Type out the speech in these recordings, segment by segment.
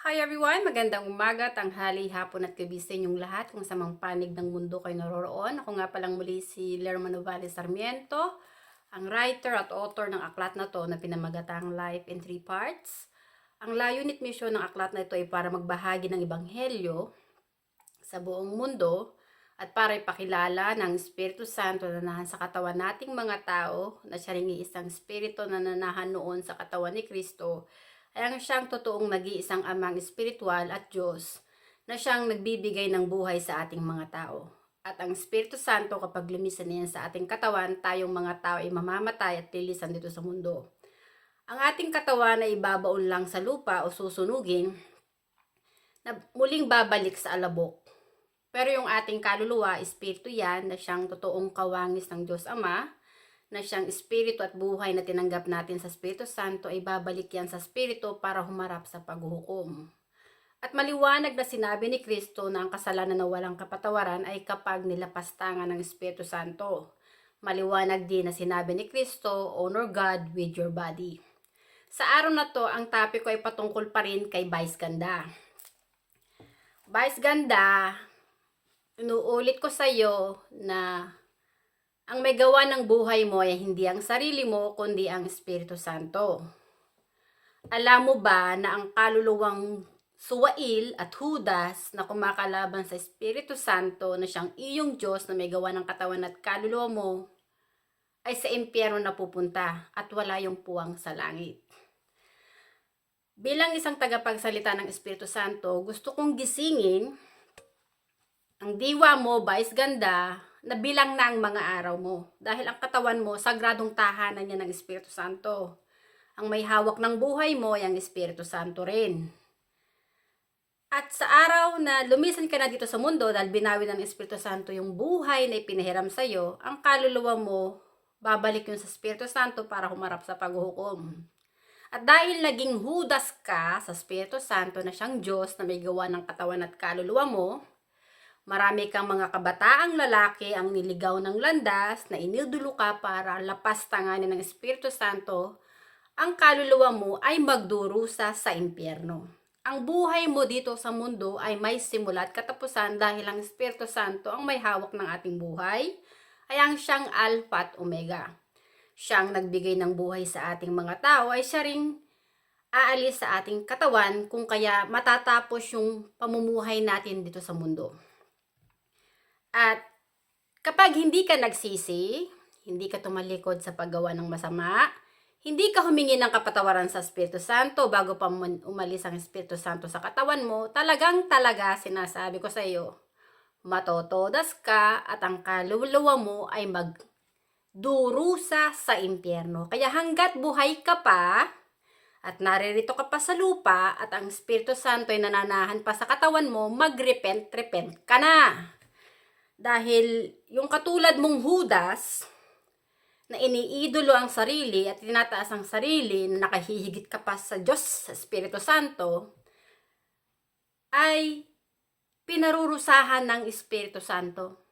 Hi everyone! Magandang umaga, tanghali, hapon at gabi sa inyong lahat kung sa mang panig ng mundo kayo naroroon. Ako nga palang muli si Lerma Novales Sarmiento, ang writer at author ng aklat na to na pinamagatang Life in 3 Parts. Ang layunin at misyon ng aklat na ito ay para magbahagi ng ebanghelyo sa buong mundo at para ipakilala ng Espiritu Santo na nanahan sa katawan nating mga tao na siya ring isang espiritu na nanahan noon sa katawan ni Kristo ay ang siyang totoong nag-iisang amang espiritual at Diyos na siyang nagbibigay ng buhay sa ating mga tao. At ang Espiritu Santo kapag lumisan niyan sa ating katawan, tayong mga tao ay mamamatay at lilisan dito sa mundo. Ang ating katawan ay ibabaon lang sa lupa o susunugin na muling babalik sa alabok. Pero yung ating kaluluwa, espiritu yan na siyang totoong kawangis ng Diyos Ama, na siyang espiritu at buhay na tinanggap natin sa Espiritu Santo ay babalik yan sa espiritu para humarap sa paghuhukom. At maliwanag na sinabi ni Kristo na ang kasalanan na walang kapatawaran ay kapag nilapastangan ng Espiritu Santo. Maliwanag din na sinabi ni Kristo, honor God with your body. Sa araw na to, ang topic ko ay patungkol pa rin kay Vice Ganda. Vice Ganda, inuulit ko sa iyo na ang may gawa ng buhay mo ay hindi ang sarili mo, kundi ang Espiritu Santo. Alam mo ba na ang kaluluwang Suwail at Judas na kumakalaban sa Espiritu Santo na siyang iyong Diyos na may gawa ng katawan at kaluluwa mo ay sa impyerno na pupunta at wala yung puwang sa langit. Bilang isang tagapagsalita ng Espiritu Santo, gusto kong gisingin ang diwa mo, Vice Ganda, na bilang na ang mga araw mo. Dahil ang katawan mo, sagradong tahanan niya ng Espiritu Santo. Ang may hawak ng buhay mo ay ang Espiritu Santo rin. At sa araw na lumisan ka na dito sa mundo, dahil binawi ng Espiritu Santo yung buhay na ipinahiram sa iyo, ang kaluluwa mo, babalik yun sa Espiritu Santo para humarap sa paghuhukom. At dahil naging Judas ka sa Espiritu Santo na siyang Diyos na may gawa ng katawan at kaluluwa mo, marami kang mga kabataang lalaki ang niligaw ng landas na inidulo ka para lapastanganin ng Espiritu Santo, ang kaluluwa mo ay magdurusa sa impyerno. Ang buhay mo dito sa mundo ay may simula at katapusan dahil ang Espiritu Santo ang may hawak ng ating buhay, ay ang siyang Alpha at Omega. Siyang nagbigay ng buhay sa ating mga tao ay siya ring aalis sa ating katawan kung kaya matatapos yung pamumuhay natin dito sa mundo. At kapag hindi ka nagsisi, hindi ka tumalikod sa paggawa ng masama, hindi ka humingi ng kapatawaran sa Espiritu Santo bago pa umalis ang Espiritu Santo sa katawan mo, talaga sinasabi ko sa iyo, matotodas ka at ang kaluluwa mo ay magdurusa sa impyerno. Kaya hanggat buhay ka pa, at naririto ka pa sa lupa at ang Espiritu Santo ay nananahan pa sa katawan mo, repent ka na. Dahil yung katulad mong Judas, na iniidolo ang sarili at tinataas ang sarili, na nakahihigit ka pa sa Diyos, sa Espiritu Santo, ay pinarurusahan ng Espiritu Santo.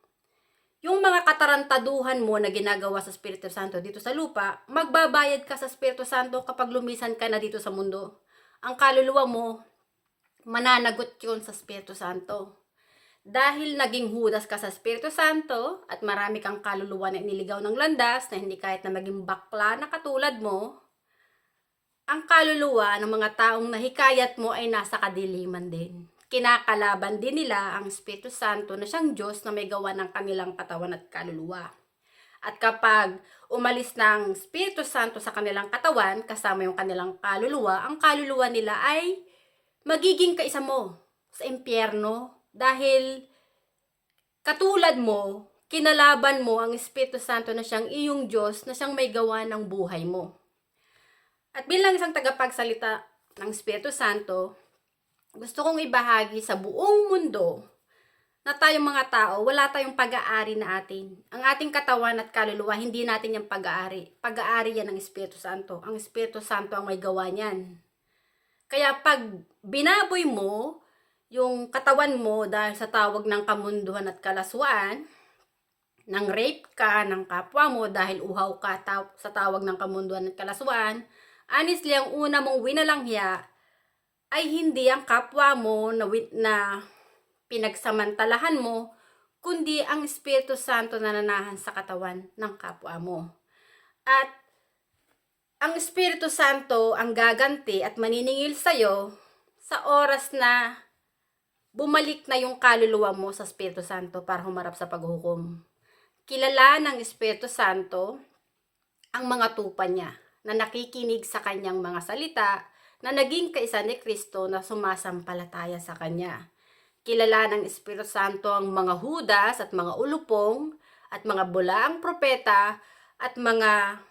Yung mga katarantaduhan mo na ginagawa sa Espiritu Santo dito sa lupa, magbabayad ka sa Espiritu Santo kapag lumisan ka na dito sa mundo. Ang kaluluwa mo, mananagot yun sa Espiritu Santo. Dahil naging Judas ka sa Espiritu Santo at marami kang kaluluwa na iniligaw ng landas na hindi kahit na maging bakla na katulad mo, ang kaluluwa ng mga taong nahikayat mo ay nasa kadiliman din. Kinakalaban din nila ang Espiritu Santo na siyang Diyos na may gawa ng kanilang katawan at kaluluwa. At kapag umalis ng Espiritu Santo sa kanilang katawan, kasama yung kanilang kaluluwa, ang kaluluwa nila ay magiging kaisa mo sa impyerno. Dahil katulad mo, kinalaban mo ang Espiritu Santo na siyang iyong Diyos, na siyang may gawa ng buhay mo. At bilang isang tagapagsalita ng Espiritu Santo, gusto kong ibahagi sa buong mundo na tayong mga tao, wala tayong pag-aari na atin. Ang ating katawan at kaluluwa, hindi natin yung pag-aari. Pag-aari yan ng Espiritu Santo. Ang Espiritu Santo ang may gawa niyan. Kaya pag binaboy mo yung katawan mo dahil sa tawag ng kamunduhan at kalaswaan, nang rape ka ng kapwa mo dahil uhaw ka sa tawag ng kamunduhan at kalaswaan, honestly, ang una mong winalangya ay hindi ang kapwa mo na pinagsamantalahan mo, kundi ang Espiritu Santo na nanahan sa katawan ng kapwa mo. At ang Espiritu Santo ang gaganti at maniningil sa'yo sa oras na bumalik na yung kaluluwa mo sa Espiritu Santo para humarap sa paghukom. Kilala ng Espiritu Santo ang mga tupa niya na nakikinig sa kanyang mga salita na naging kaisa ni Kristo na sumasampalataya sa kanya. Kilala ng Espiritu Santo ang mga Judas at mga ulupong at mga bulaang propeta at mga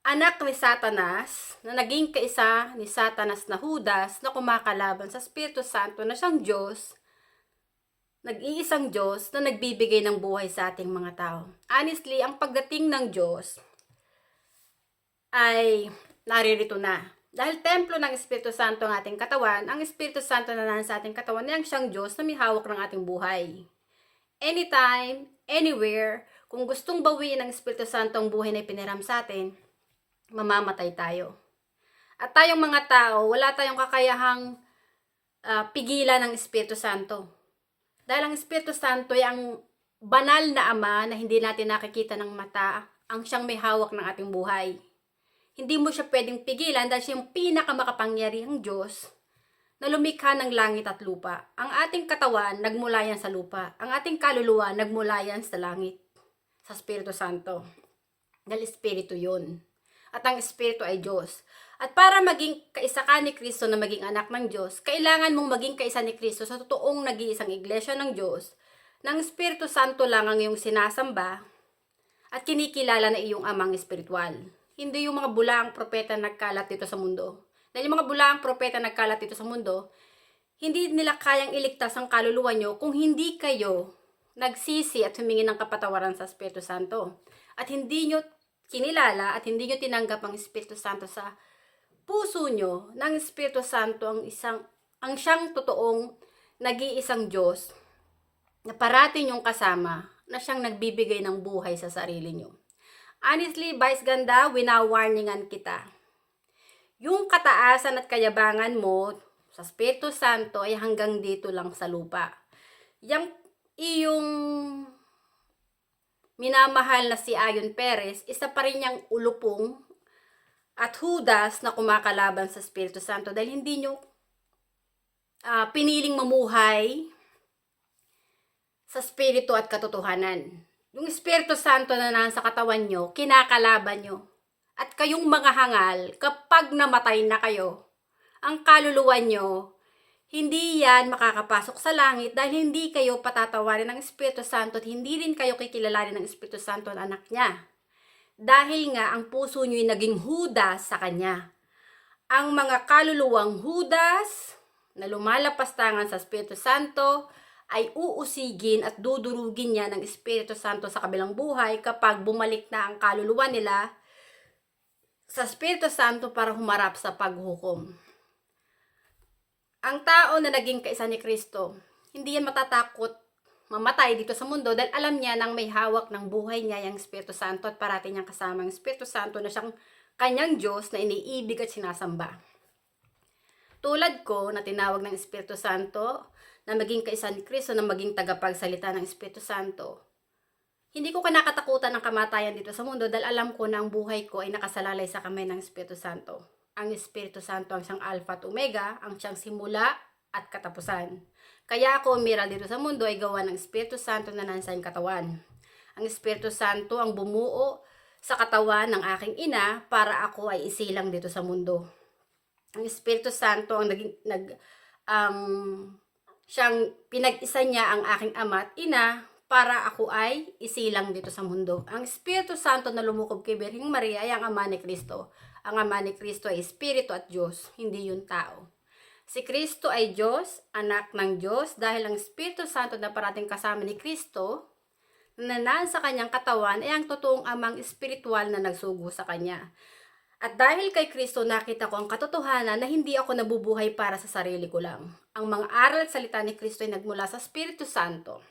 anak ni Satanas na naging kaisa ni Satanas na Judas na kumakalaban sa Espiritu Santo na siyang Diyos, nag-iisang Diyos na nagbibigay ng buhay sa ating mga tao. Honestly, ang pagdating ng Diyos ay naririto na. Dahil templo ng Espiritu Santo ang ating katawan, ang Espiritu Santo na nasa ating katawan ay ang siyang Diyos na may hawak ng ating buhay. Anytime, anywhere, kung gustong bawiin ng Espiritu Santo ang buhay na ipiniram sa atin, mamamatay tayo. At tayong mga tao, wala tayong kakayahang pigilan ng Espiritu Santo. Dahil ang Espiritu Santo ay ang banal na Ama na hindi natin nakikita ng mata, ang siyang may hawak ng ating buhay. Hindi mo siya pwedeng pigilan dahil siya yung pinakamakapangyarihang Diyos na lumikha ng langit at lupa. Ang ating katawan, nagmula yan sa lupa. Ang ating kaluluwa, nagmula yan sa langit, sa Espiritu Santo. Dahil Espiritu yun. At ang Espiritu ay Diyos. At para maging kaisa ka ni Kristo na maging anak ng Diyos, kailangan mong maging kaisa ni Kristo sa totoong nag-iisang iglesia ng Diyos, ng Espiritu Santo lang ang iyong sinasamba at kinikilala na iyong amang espiritual. Hindi yung mga bulaang propeta nagkalat dito sa mundo. Dahil yung mga bulaang propeta nagkalat dito sa mundo, hindi nila kayang iligtas ang kaluluwa nyo kung hindi kayo nagsisi at humingi ng kapatawaran sa Espiritu Santo. At hindi nyo kinilala at hindi nyo tinanggap ang Espiritu Santo sa puso nyo, ng Espiritu Santo ang siyang totoong nag-iisang Diyos na parati nyong kasama na siyang nagbibigay ng buhay sa sarili nyo. Honestly, Vice Ganda, winawarningan kita. Yung kataasan at kayabangan mo sa Espiritu Santo ay hanggang dito lang sa lupa. Yung iyong minamahal na si Ayon Perez, isa pa rin niyang ulupong at Judas na kumakalaban sa Espiritu Santo dahil hindi nyo piniling mamuhay sa Espiritu at katotohanan. Yung Espiritu Santo na nasa katawan nyo, kinakalaban nyo. At kayong mga hangal, kapag namatay na kayo, ang kaluluwa nyo, hindi yan makakapasok sa langit dahil hindi kayo patatawarin ng Espiritu Santo at hindi rin kayo kikilalanin ng Espiritu Santo na anak niya. Dahil nga ang puso nyo'y naging Judas sa kanya. Ang mga kaluluwang Judas na lumalapastangan sa Espiritu Santo ay uusigin at dudurugin niya ng Espiritu Santo sa kabilang buhay kapag bumalik na ang kaluluwa nila sa Espiritu Santo para humarap sa paghukom. Ang tao na naging kaisa ni Kristo, hindi yan matatakot mamatay dito sa mundo dahil alam niya nang may hawak ng buhay niya yung Espiritu Santo at parati niyang kasama ang Espiritu Santo na siyang kanyang Diyos na iniibig at sinasamba. Tulad ko na tinawag ng Espiritu Santo na maging kaisa ni Kristo na maging tagapagsalita ng Espiritu Santo. Hindi ko kinakatakutan ng kamatayan dito sa mundo dahil alam ko na ang buhay ko ay nakasalalay sa kamay ng Espiritu Santo. Ang Espiritu Santo ang siyang Alpha at Omega, ang siyang simula at katapusan. Kaya ako umiral dito sa mundo ay gawa ng Espiritu Santo na nasa aking katawan. Ang Espiritu Santo ang bumuo sa katawan ng aking ina para ako ay isilang dito sa mundo. Ang Espiritu Santo ang siyang pinag-isa niya ang aking ama at ina para ako ay isilang dito sa mundo. Ang Espiritu Santo na lumukob kay Birheng Maria ay ang Ama ni Kristo. Ang Ama ni Kristo ay Espiritu at Diyos, hindi yung tao. Si Kristo ay Diyos, anak ng Diyos, dahil ang Espiritu Santo na parating kasama ni Kristo, na nasa kanyang katawan ay ang totoong amang espiritual na nagsugo sa kanya. At dahil kay Kristo nakita ko ang katotohanan na hindi ako nabubuhay para sa sarili ko lang. Ang mga aral at salita ni Kristo ay nagmula sa Espiritu Santo.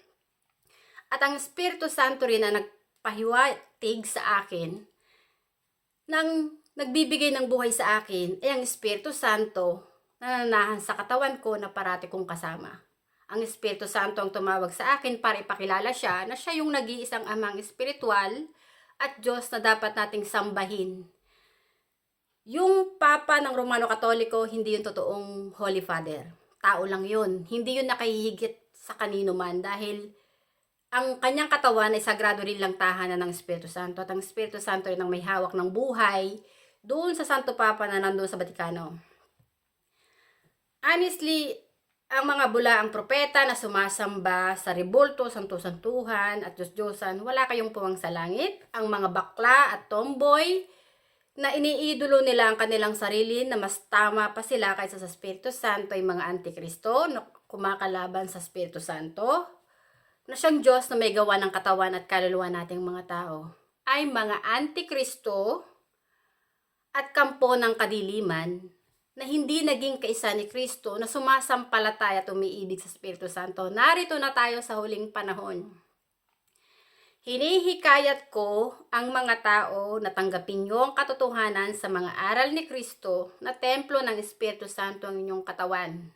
At ang Espiritu Santo rin na nagpahiwatig sa akin, nang nagbibigay ng buhay sa akin, ay ang Espiritu Santo nananahan sa katawan ko na parati kong kasama. Ang Espiritu Santo ang tumawag sa akin para ipakilala siya na siya yung nag-iisang amang espiritual at Diyos na dapat nating sambahin. Yung Papa ng Romano Katoliko, hindi yung totoong Holy Father. Tao lang yun. Hindi yun nakahihigit sa kanino man dahil ang kanyang katawan ay sagrado rin lang tahanan ng Espiritu Santo at ang Espiritu Santo ay nang may hawak ng buhay doon sa Santo Papa na nandoon sa Vatikano. Honestly, ang mga bulaang propeta na sumasamba sa rebulto, santo-santuhan at Diyos-Diyosan, wala kayong puwang sa langit. Ang mga bakla at tomboy na iniidolo nila ang kanilang sarili na mas tama pa sila kaysa sa Espiritu Santo ay mga antikristo na kumakalaban sa Espiritu Santo, na siyang Diyos na may gawa ng katawan at kaluluwa nating mga tao, ay mga antikristo at kampo ng kadiliman na hindi naging kaisa ni Kristo na sumasampalataya at umiibig sa Espiritu Santo. Narito na tayo sa huling panahon. Hinihikayat ko ang mga tao na tanggapin niyo ang katotohanan sa mga aral ni Kristo na templo ng Espiritu Santo ang inyong katawan.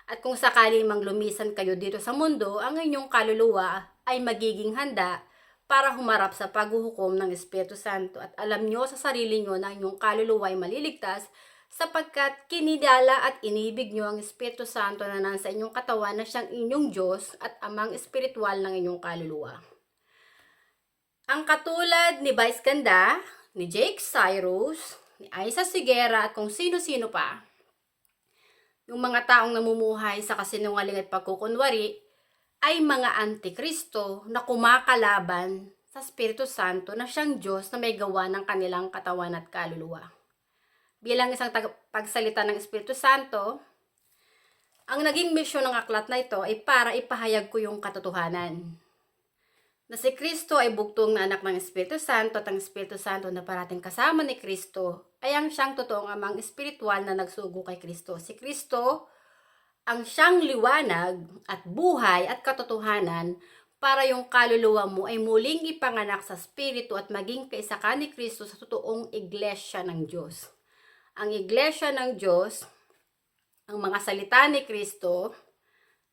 At kung sakali mang lumisan kayo dito sa mundo, ang inyong kaluluwa ay magiging handa para humarap sa paghuhukom ng Espiritu Santo. At alam nyo sa sarili nyo na inyong kaluluwa ay maliligtas sapagkat kinidala at inibig nyo ang Espiritu Santo na nasa inyong katawan na siyang inyong Diyos at amang espiritual ng inyong kaluluwa. Ang katulad ni Vice Ganda, ni Jake Cyrus, ni Aiza Sigera at kung sino-sino pa, yung mga taong namumuhay sa kasinungaling at pagkukunwari ay mga antikristo na kumakalaban sa Espiritu Santo na siyang Diyos na may gawa ng kanilang katawan at kaluluwa. Bilang isang pagsalita ng Espiritu Santo, ang naging misyon ng aklat na ito ay para ipahayag ko yung katotohanan. Na si Kristo ay bugtong na anak ng Espiritu Santo at ang Espiritu Santo na parating kasama ni Kristo ay ang siyang totoong amang espiritual na nagsugo kay Kristo. Si Kristo ang siyang liwanag at buhay at katotohanan para yung kaluluwa mo ay muling ipanganak sa Espiritu at maging kaisa ka ni Kristo sa totoong iglesia ng Diyos. Ang iglesia ng Diyos, ang mga salita ni Kristo,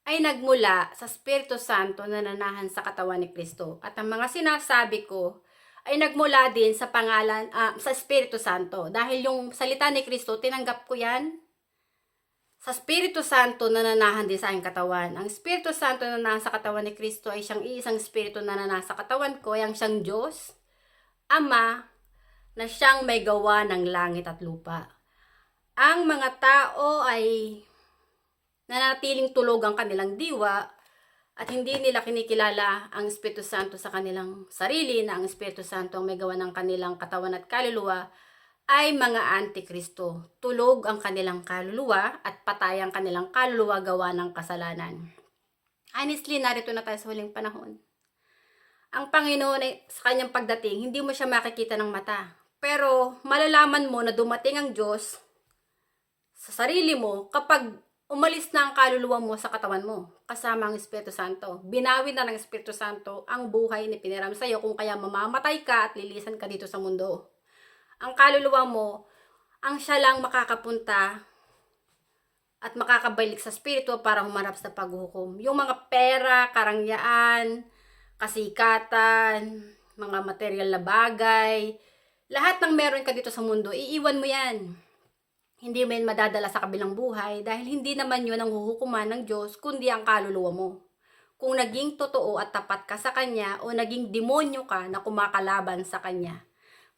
ay nagmula sa Espiritu Santo na nanahan sa katawan ni Kristo. At ang mga sinasabi ko ay nagmula din sa pangalan sa Espiritu Santo. Dahil yung salita ni Kristo, tinanggap ko yan sa Espiritu Santo na nanahan din sa aking katawan. Ang Espiritu Santo na nasa katawan ni Kristo ay siyang iisang Espiritu na nasa katawan ko, ay siyang Diyos, Ama, na siyang may gawa ng langit at lupa. Ang mga tao ay nanatiling tulog ang kanilang diwa at hindi nila kinikilala ang Espiritu Santo sa kanilang sarili na ang Espiritu Santo ang may gawa ng kanilang katawan at kaluluwa ay mga antikristo. Tulog ang kanilang kaluluwa at patay ang kanilang kaluluwa gawa ng kasalanan. Honestly, narito na tayo sa huling panahon. Ang Panginoon ay sa kanyang pagdating, hindi mo siya makikita ng mata. Pero malalaman mo na dumating ang Diyos sa sarili mo kapag umalis na ang kaluluwa mo sa katawan mo, kasama ang Espiritu Santo. Binawi na ng Espiritu Santo ang buhay ni piniram sa iyo kung kaya mamamatay ka at lilisan ka dito sa mundo. Ang kaluluwa mo, ang siya lang makakapunta at makakabalik sa Espiritu para humarap sa paghuhukom. Yung mga pera, karangyaan, kasikatan, mga material na bagay, lahat ng meron ka dito sa mundo, iiwan mo yan. Hindi mo yan madadala sa kabilang buhay dahil hindi naman yun ang huhukuman ng Diyos kundi ang kaluluwa mo. Kung naging totoo at tapat ka sa Kanya o naging demonyo ka na kumakalaban sa Kanya.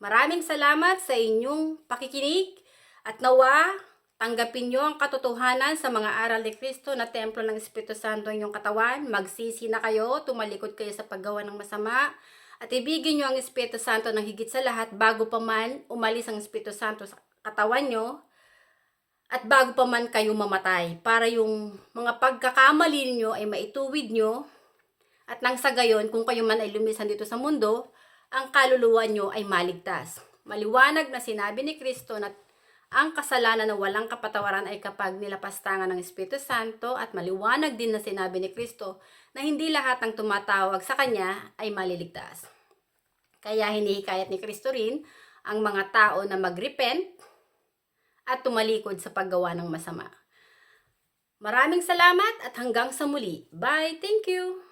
Maraming salamat sa inyong pakikinig at nawa tanggapin nyo ang katotohanan sa mga aral ni Kristo na templo ng Espiritu Santo ang inyong katawan. Magsisi na kayo, tumalikod kayo sa paggawa ng masama at ibigin nyo ang Espiritu Santo ng higit sa lahat bago pa man umalis ang Espiritu Santo sa katawan nyo. At bago pa man kayo mamatay, para yung mga pagkakamali niyo ay maituwid nyo, at nang sa gayon, kung kayo man ay lumisan dito sa mundo, ang kaluluwa nyo ay maligtas. Maliwanag na sinabi ni Kristo na ang kasalanan na walang kapatawaran ay kapag nilapastangan ng Espiritu Santo, at maliwanag din na sinabi ni Kristo na hindi lahat ng tumatawag sa Kanya ay maliligtas. Kaya hinihikayat ni Kristo rin ang mga tao na magrepent at tumalikod sa paggawa ng masama. Maraming salamat at hanggang sa muli. Bye! Thank you!